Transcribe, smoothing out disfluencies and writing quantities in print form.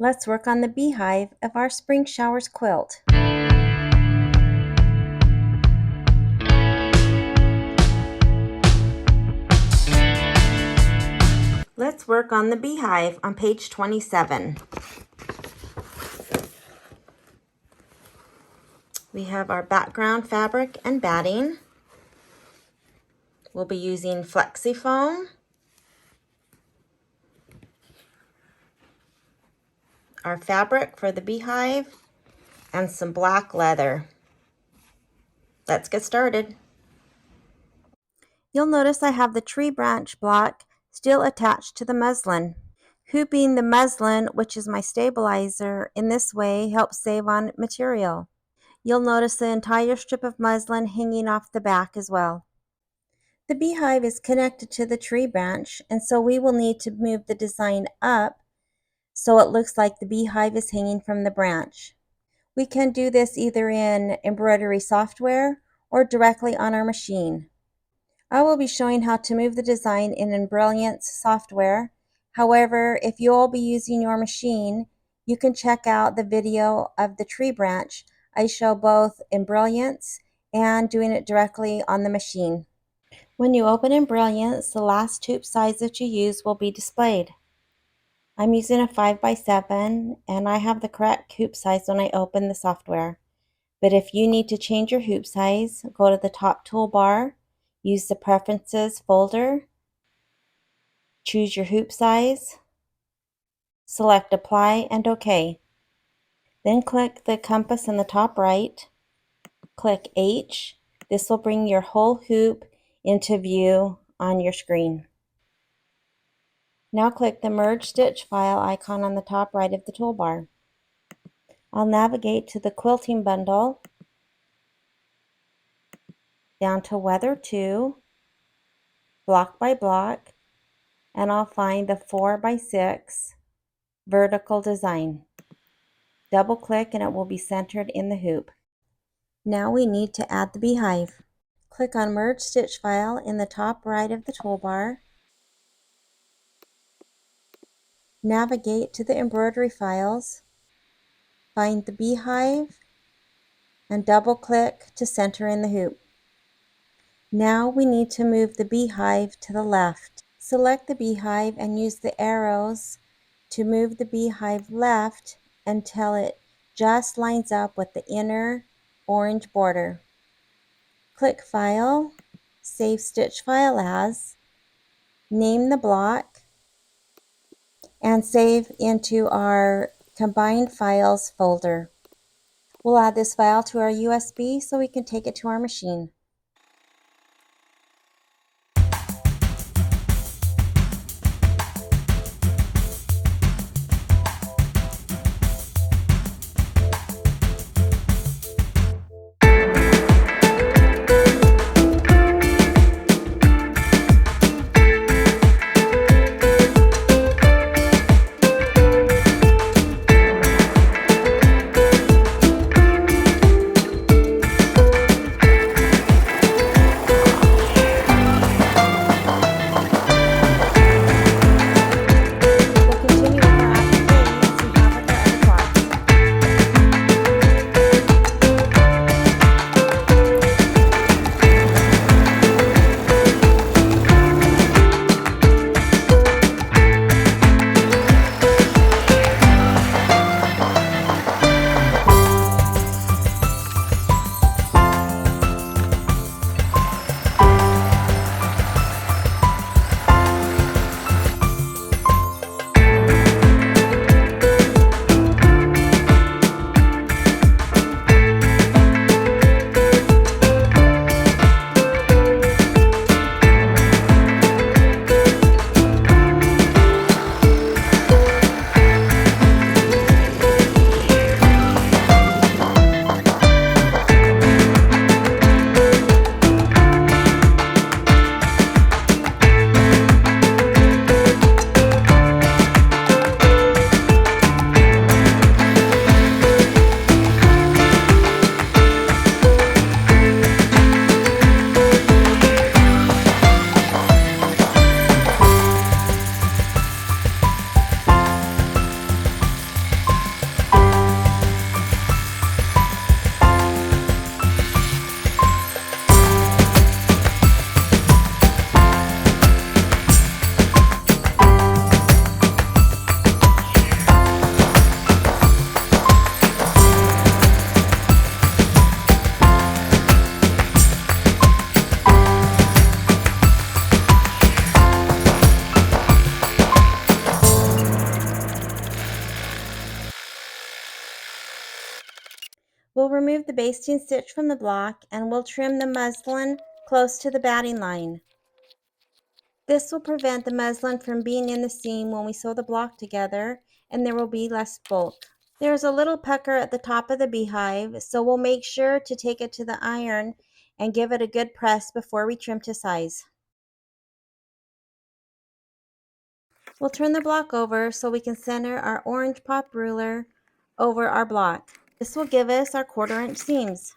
Let's work on the beehive of our spring showers quilt. Let's work on the beehive on page 27. We have our background fabric and batting. We'll be using flexi foam, our fabric for the beehive, and some black leather. Let's get started. You'll notice I have the tree branch block still attached to the muslin. Hooping the muslin, which is my stabilizer, in this way helps save on material. You'll notice the entire strip of muslin hanging off the back as well. The beehive is connected to the tree branch, and so we will need to move the design up so it looks like the beehive is hanging from the branch. We can do this either in embroidery software or directly on our machine. I will be showing how to move the design in Embellishment software. However, if you'll be using your machine, you can check out the video of the tree branch. I show both Embellishment and doing it directly on the machine. When you open Embellishment, the last hoop size that you use will be displayed. I'm using a 5x7 and I have the correct hoop size when I open the software. But if you need to change your hoop size, go to the top toolbar, use the Preferences folder, choose your hoop size, select Apply and OK. Then click the compass in the top right, click H. This will bring your whole hoop into view on your screen. Now click the Merge Stitch File icon on the top right of the toolbar. I'll navigate to the quilting bundle, down to Weather 2, block by block, and I'll find the 4x6 vertical design. Double click and it will be centered in the hoop. Now we need to add the beehive. Click on Merge Stitch File in the top right of the toolbar. Navigate to the embroidery files, find the beehive, and double click to center in the hoop. Now we need to move the beehive to the left. Select the beehive and use the arrows to move the beehive left until it just lines up with the inner orange border. Click File, Save Stitch File As, name the block, and save into our Combined Files folder. We'll add this file to our USB so we can take it to our machine. We'll remove the basting stitch from the block and we'll trim the muslin close to the batting line. This will prevent the muslin from being in the seam when we sew the block together, and there will be less bulk. There's a little pucker at the top of the beehive, so we'll make sure to take it to the iron and give it a good press before we trim to size. We'll turn the block over so we can center our orange pop ruler over our block. This will give us our 1/4 inch seams.